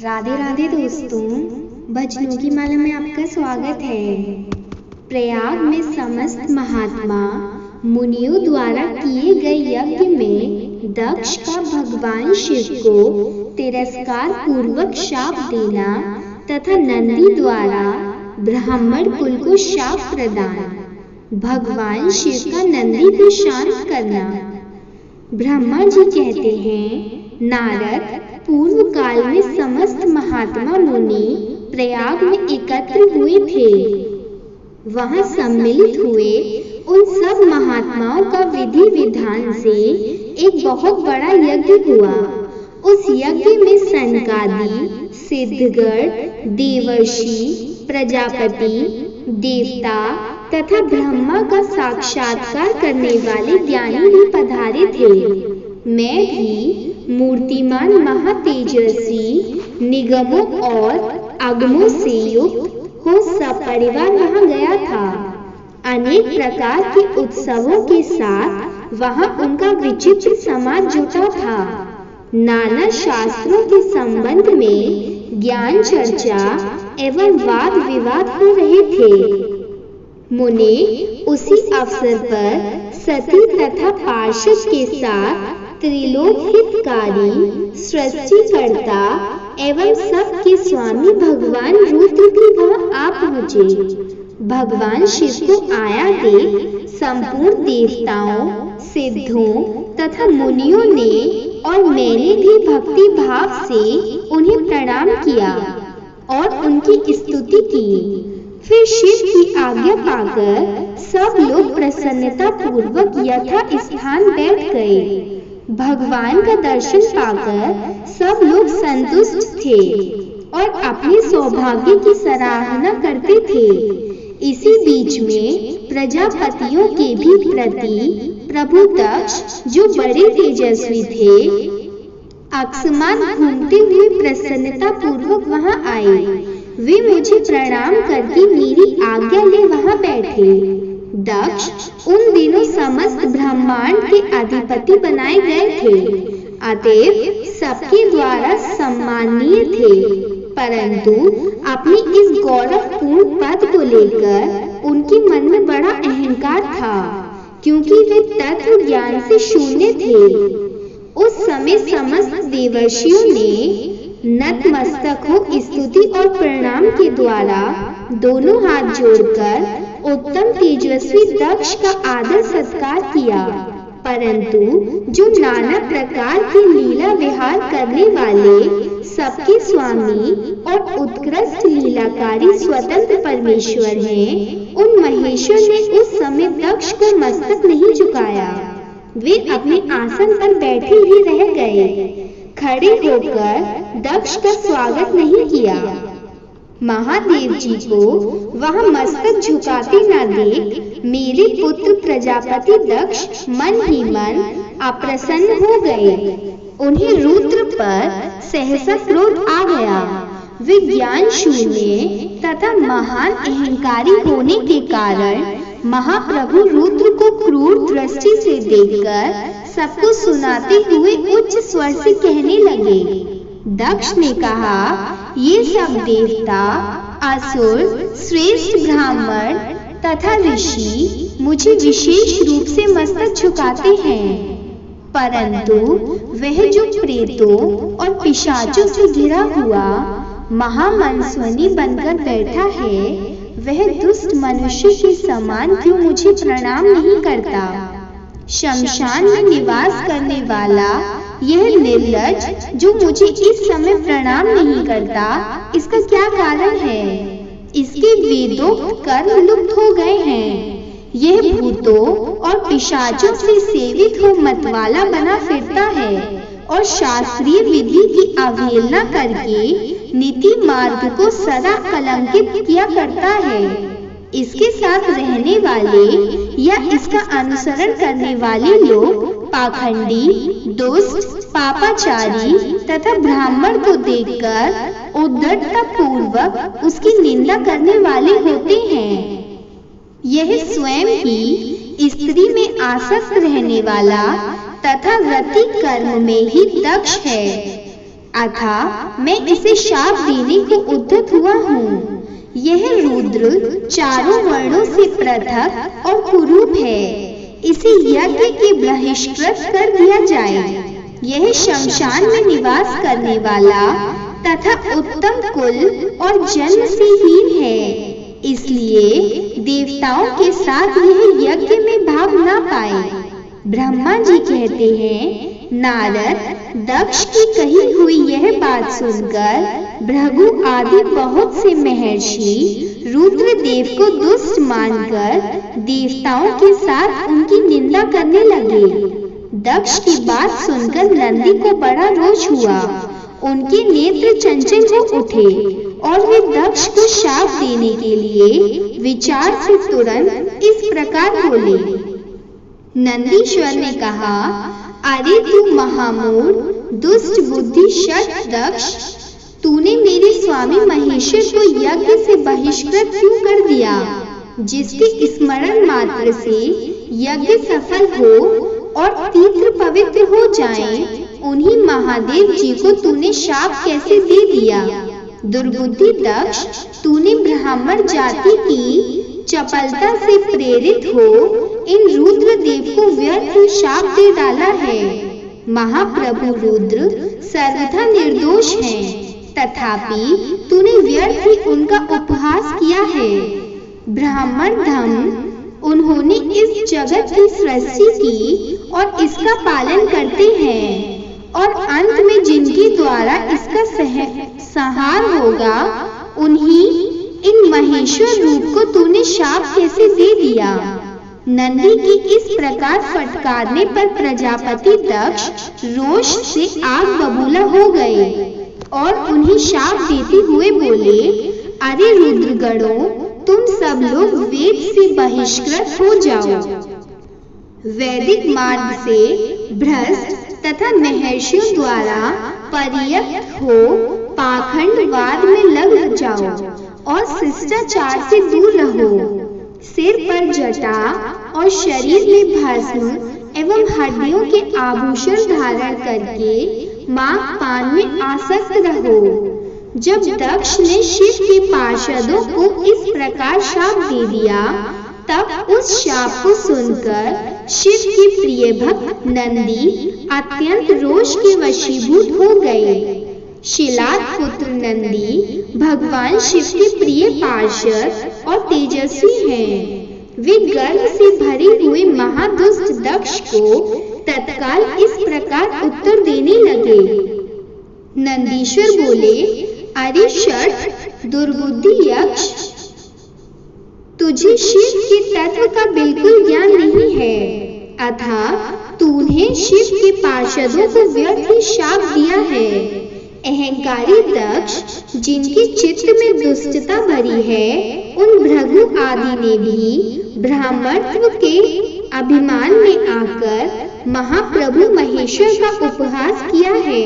राधे राधे दोस्तों, भजनों की माला में आपका स्वागत है। प्रयाग में समस्त महात्मा मुनियों द्वारा किए गए यज्ञ में दक्ष का भगवान शिव को तिरस्कार पूर्वक शाप देना तथा नंदी द्वारा ब्राह्मण कुल को शाप प्रदान, भगवान शिव का नंदी को शांत करना। ब्रह्मा जी कहते हैं, नारद पूर्व काल में समस्त महात्मा मुनि प्रयाग में एकत्र हुए थे। वहां सम्मिलित हुए उन सब महात्माओं का विधि विधान से एक बहुत बड़ा यज्ञ हुआ। उस यज्ञ में सनकादि, सिद्धगण, देवर्षि, प्रजापति, देवता तथा ब्रह्मा का साक्षात्कार करने वाले ज्ञानी भी पधारे थे। मैं भी मूर्तिमान महातेजस्वी निगमों और अगमों से युक्त हो सपरिवार वहां गया था। अनेक प्रकार के उत्सवों के साथ वहां उनका विचित्र समाज जुटा था। नाना शास्त्रों के संबंध में ज्ञान चर्चा एवं वाद विवाद हो रहे थे। मुनि उसी अवसर पर सती तथा पार्षद के साथ त्रिलोक हितकारी, सृष्टिकर्ता एवं सबके स्वामी भगवान रुद्र भी वहां आ पहुंचे। भगवान शिव को आया देख संपूर्ण देवताओं, सिद्धों तथा मुनियों ने और मैंने भी भक्ति भाव से उन्हें प्रणाम किया और उनकी स्तुति की। फिर शिव की आज्ञा पाकर सब लोग प्रसन्नता पूर्वक यथा स्थान बैठ गए। भगवान का दर्शन पाकर सब लोग संतुष्ट थे और अपने सौभाग्य की सराहना करते थे। इसी बीच में प्रजापतियों के भी प्रति प्रभु दक्ष, जो बड़े तेजस्वी थे, अकस्मात घूमते हुए प्रसन्नता पूर्वक वहां आए। वे मुझे प्रणाम करके मेरी आज्ञा ले वहां बैठे। दक्ष उन दिनों समस्त ब्रह्मांड के अधिपति बनाए गए थे, अतएव सबके द्वारा सम्माननीय थे। परंतु अपनी इस गौरवपूर्ण पद को लेकर उनके मन में बड़ा अहंकार था, क्योंकि वे तत्व ज्ञान से शून्य थे। उस समय समस्त देवर्षियों ने नतमस्तक हो स्तुति और प्रणाम के द्वारा दोनों हाथ जोड़कर उत्तम तेजस्वी दक्ष का आदर सत्कार किया। परंतु जो नाना प्रकार की लीला विहार करने वाले सबके स्वामी और उत्कृष्ट लीलाकारी स्वतंत्र परमेश्वर हैं, उन महेश्वर ने उस समय दक्ष को मस्तक नहीं झुकाया। वे अपने आसन पर बैठे ही रह गए। खड़े होकर दक्ष का स्वागत नहीं किया। महादेव जी को वहां मस्तक झुकाते न देख मेरे पुत्र प्रजापति दक्ष मन ही मन अप्रसन्न हो गए। उन्हें रुद्र पर सहसा क्रोध आ गया। वे ज्ञान शून्य तथा महान अहंकारी होने के कारण महाप्रभु रुद्र को क्रूर दृष्टि से देखकर सबको सुनाते हुए उच्च स्वर से कहने लगे। दक्ष ने कहा, ये सब देवता, असुर, श्रेष्ठ ब्राह्मण तथा ऋषि मुझे विशेष रूप से मस्तक झुकाते हैं, परंतु वह जो प्रेतों और पिशाचों से घिरा हुआ महामनस्विनी बनकर बैठा है, वह दुष्ट मनुष्य के समान क्यों मुझे प्रणाम नहीं करता? शमशान में निवास करने वाला यह निर्लज्ज जो मुझे इस समय प्रणाम नहीं करता, इसका क्या कारण है? इसके वेदोक्त कर्म लुप्त हो गए हैं। यह भूतों और पिशाचों से सेवित हो मतवाला बना फिरता है और शास्त्रीय विधि की अवहेलना करके नीति मार्ग को सदा कलंकित किया करता है। इसके साथ रहने वाले या इसका अनुसरण करने वाले लोग पाखंडी, दुष्ट, पापाचारी तथा ब्राह्मण को देखकर उद्धटता पूर्वक उसकी निंदा करने वाले होते हैं। यह स्वयं ही स्त्री में आसक्त रहने वाला तथा रति कर्म में ही दक्ष है। अतः मैं इसे शाप देने को उद्यत हुआ हूँ। यह रुद्र चारों वर्णों से पृथक और कुरूप है। इसे यज्ञ के बहिष्कृत कर दिया जाए। यह शमशान में निवास करने वाला तथा उत्तम कुल और जन्म से हीन है, इसलिए देवताओं के साथ यह यज्ञ में भाग ना पाए। ब्रह्मा जी कहते हैं, नारद दक्ष की कही हुई यह बात सुनकर भृगु आदि बहुत से महर्षि रुद्रदेव को दुष्ट मानकर देवताओं के साथ उनकी निंदा करने लगे। दक्ष की बात सुनकर नंदी को बड़ा रोष हुआ। उनके नेत्र चंचल हो उठे और वे दक्ष को शाप देने के लिए विचार से तुरंत इस प्रकार बोले। नंदीश्वर ने कहा, अरे तू महामूढ़ दुष्ट बुद्धि शठ दक्ष, तूने मेरे स्वामी महेश्वर को यज्ञ से बहिष्कृत क्यों कर दिया? जिसके स्मरण मात्र से यज्ञ सफल हो और तीर्थ पवित्र हो जाएं, उन्हीं महादेव जी को तूने शाप कैसे दे दिया? दुर्बुद्धि दक्ष, तूने ब्राह्मण जाति की चपलता से प्रेरित हो इन रुद्रदेव को व्यर्थ शाप दे डाला है। महाप्रभु रुद्र सर्वथा निर्दोष हैं, तथापि तूने व्यर्थ ही उनका उपहास किया है। ब्राह्मण धम, उन्होंने इस जगत की सृष्टि की और इसका पालन करते हैं, और अंत में जिनके द्वारा इसका संहार होगा, उन्हीं इन महेश्वर रूप को तूने शाप कैसे दे दिया? नंदी की इस प्रकार फटकारने पर प्रजापति दक्ष रोष से आग बबूला हो गए और उन्हें शाप देते हुए बोले, अरे रुद्रगणों, तुम सब लोग वेद से बहिष्कृत हो जाओ। वैदिक मार्ग से भ्रष्ट तथा महर्षियों द्वारा पर्यक्त हो पाखंडवाद में लग जाओ और शिष्टाचार से दूर रहो। सिर पर जटा और शरीर में भस्म एवं हड्डियों के आभूषण धारण करके मांस पान में आसक्त रहो। जब दक्ष ने शिव के पार्षदों को इस प्रकार शाप दे दिया, तब उस शाप को सुनकर शिव के प्रिय भक्त नंदी अत्यंत रोष के वशीभूत हो गए। शिलाद पुत्र नंदी भगवान शिव के प्रिय पार्षद और तेजस्वी हैं। वे गर्व से भरे हुए महादुष्ट दक्ष को तत्काल इस प्रकार उत्तर देने लगे। नंदीश्वर बोले, अरे शठ दुर्बुद्धि यक्ष, तुझे शिव के तत्व का बिल्कुल ज्ञान नहीं है, अतः तूने शिव के पार्षदों को व्यर्थ ही शाप दिया है। अहंकारी दक्ष, जिनके चित्त में दुष्टता भरी है, उन भृगु आदि ने भी ब्राह्मणत्व के अभिमान में आकर महाप्रभु महेश्वर का उपहास किया है।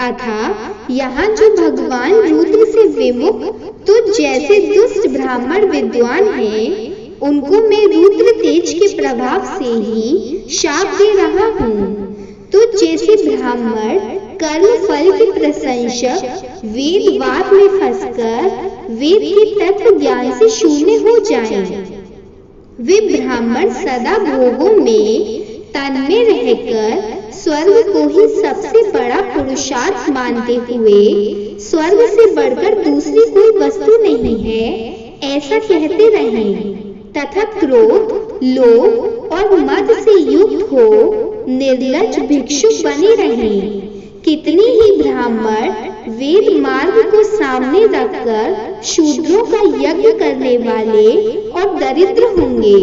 अतः यहाँ जो भगवान रुद्र से विमुख तो जैसे दुष्ट ब्राह्मण विद्वान हैं, उनको मैं रुद्र तेज के प्रभाव से ही शाप दे रहा हूँ। तो जैसे ब्राह्मण कर्म फल के प्रशंसक वेदवाद में फंसकर वेद के तत्व ज्ञान से शून्य हो जाएं, वे ब्राह्मण सदा भोगों में तन्मय रहकर स्वर्ग को ही सबसे बड़ा पुरुषार्थ मानते हुए स्वर्ग से बढ़कर दूसरी कोई वस्तु नहीं है, ऐसा कहते रहें, तथा क्रोध, लोभ और मद से युक्त हो निर्लज्ज भिक्षुक बने रहें। कितने ही ब्राह्मण वेद मार्ग को सामने रखकर शूद्रों का यज्ञ करने वाले और दरिद्र होंगे,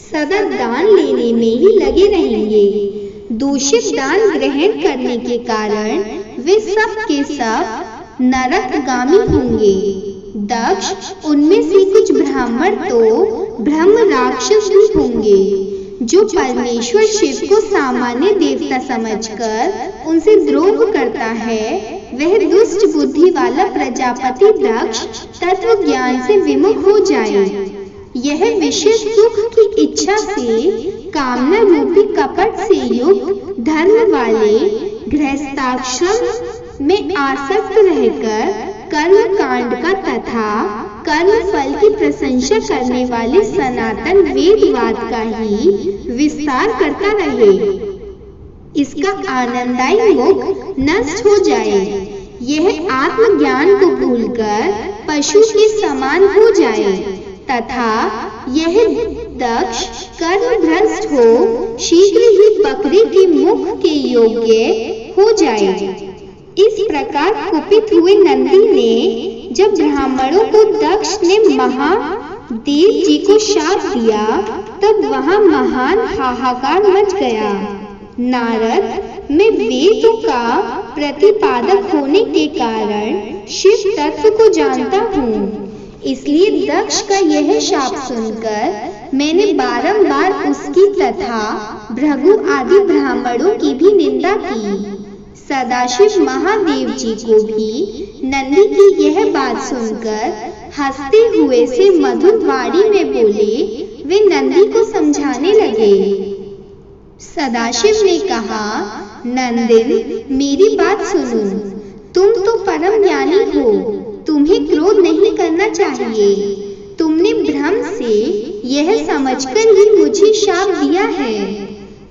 सदा दान लेने में ही लगे रहेंगे। दूषित दान ग्रहण करने के कारण वे सब के सब नरकगामी होंगे। दक्ष, उनमें से कुछ ब्राह्मण तो ब्रह्म राक्षस भी होंगे, जो परमेश्वर शिव को सामान्य देवता समझकर उनसे द्रोह करता है। वह दुष्ट बुद्धि वाला प्रजापति दक्ष तत्व ज्ञान से विमुख हो जाए। यह विषय सुख की इच्छा से कामना रूपी कपट से युक्त धर्म वाले गृहस्थाश्रम में आसक्त रहकर कर्म कांड का तथा कर्म फल की प्रशंसा करने वाले सनातन वेदवाद का ही विस्तार करता रहे। इसका आनंददायी मुख नष्ट हो जाए, यह आत्मज्ञान को भूलकर पशु के समान हो जाए तथा यह दक्ष कर्मभ्रष्ट हो शीघ्र ही बकरी के मुख के योग्य हो जाए। इस प्रकार कुपित हुए नंदी ने जब ब्राह्मणों को दक्ष ने महादेव जी को शाप दिया तब वहां महान हाहाकार मच गया। नारद, मैं वेदों का प्रतिपादक होने के कारण शिव तत्व को जानता हूँ, इसलिए दक्ष का यह शाप सुनकर मैंने बारंबार उसकी तथा भृगु आदि ब्राह्मणों की भी निंदा की। सदाशिव महादेव जी को भी नंदी की यह बात सुनकर हंसते हुए से मधुर वाणी में बोले। वे नंदी को समझाने लगे। सदाशिव ने कहा, नंदिन, मेरी बात सुनो, तुम तो परम ज्ञानी हो, तुम्हें क्रोध नहीं करना चाहिए। तुमने भ्रम से यह समझकर ही मुझे शाप दिया है,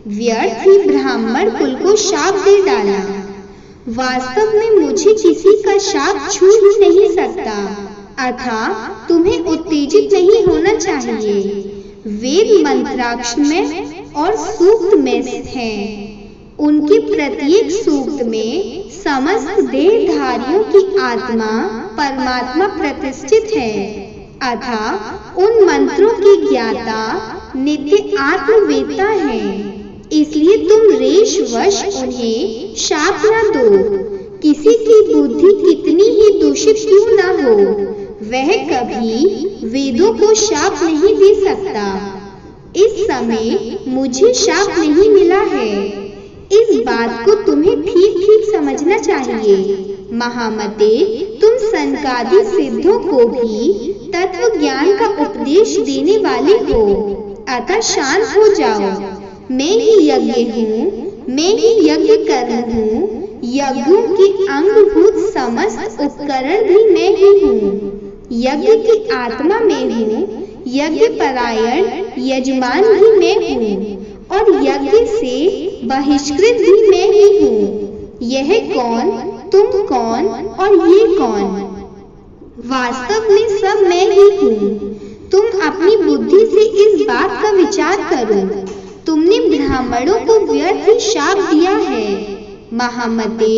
व्यर्थ ही ब्राह्मण कुल को शाप दे डाला। वास्तव में मुझे किसी का शाप छू ही नहीं सकता, अतः तुम्हें उत्तेजित नहीं होना चाहिए। वेद मंत्राक्ष में और सूक्त में हैं, उनके प्रत्येक सूक्त में समस्त देहधारियों की आत्मा परमात्मा प्रतिष्ठित है, अतः उन मंत्रों की ज्ञाता नित्य आत्मवेत्ता हैं। इसलिए तुम रेशवश उन्हें शाप न दो। किसी की बुद्धि कितनी ही दूषित क्यों न हो, वह कभी वेदों को शाप नहीं दे सकता। इस समय मुझे शाप नहीं मिला है, इस बात को तुम्हें ठीक ठीक समझना चाहिए। महामते, तुम सनकादि सिद्धों को भी तत्व ज्ञान का उपदेश देने वाले हो, अतः शांत हो जाओ। मैं ही यज्ञ हूँ, मैं ही यज्ञ कर्म हूँ, यज्ञों के अंगभूत समस्त उपकरण भी मैं ही हूँ। यज्ञ की आत्मा मैं हूँ, यज्ञ परायण यजमान भी मैं हूँ और यज्ञ से बहिष्कृत भी मैं ही हूँ। यह कौन, तुम कौन और ये कौन? वास्तव में सब मैं ही हूँ। तुम अपनी बुद्धि से इस बात का विचार करो। तुमने ब्राह्मणों को व्यर्थ ही शाप दिया है। महामते,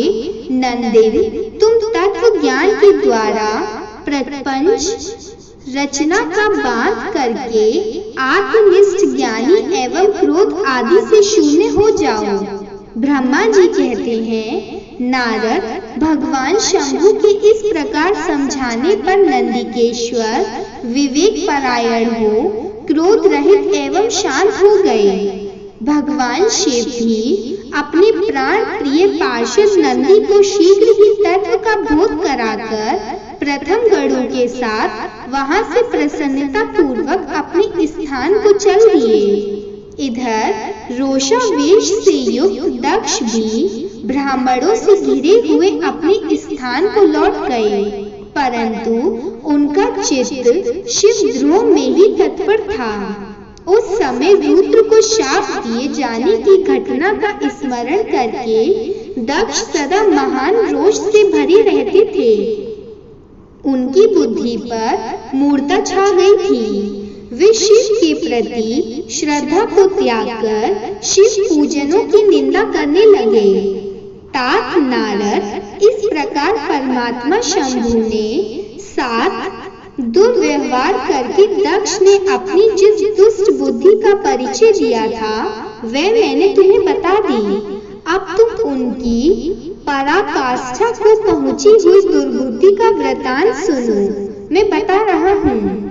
नंदिन, तुम तत्व ज्ञान के द्वारा प्रपंच रचना का बात करके आत्मनिष्ठ ज्ञानी एवं क्रोध आदि से शून्य हो जाओ। ब्रह्मा जी कहते हैं, नारद, भगवान शंभु के इस प्रकार समझाने पर नंदिकेश्वर विवेक परायण हो क्रोध रहित एवं शांत हो गए। भगवान शिव भी अपने प्राण प्रिय पार्षद नंदी को शीघ्र ही तत्व का बोध कराकर प्रथम गणों के साथ वहां से प्रसन्नता पूर्वक अपने स्थान को चल दिए। इधर रोषावेश से युक्त दक्ष भी ब्राह्मणों से घिरे हुए अपने स्थान को लौट गए, परंतु उनका चित्त शिवद्रोह में ही तत्पर था। उस समय रुद्र को शाप दिए जाने की घटना का स्मरण करके दक्ष सदा महान रोष से भरे रहते थे। उनकी बुद्धि पर मूर्छा छा गई थी। वे शिव के प्रति श्रद्धा को त्याग कर शिव पूजनों की निंदा करने लगे। तात नारद, इस प्रकार परमात्मा शंभु ने साथ दुर्व्यवहार करके दक्ष ने अपनी जिस दुष्ट बुद्धि का परिचय दिया था वह मैंने तुम्हें बता दी। अब तुम उनकी पराकाष्ठा को पहुंची हुई दुर्बुद्धि का वृतांत सुनो। मैं बता रहा हूँ।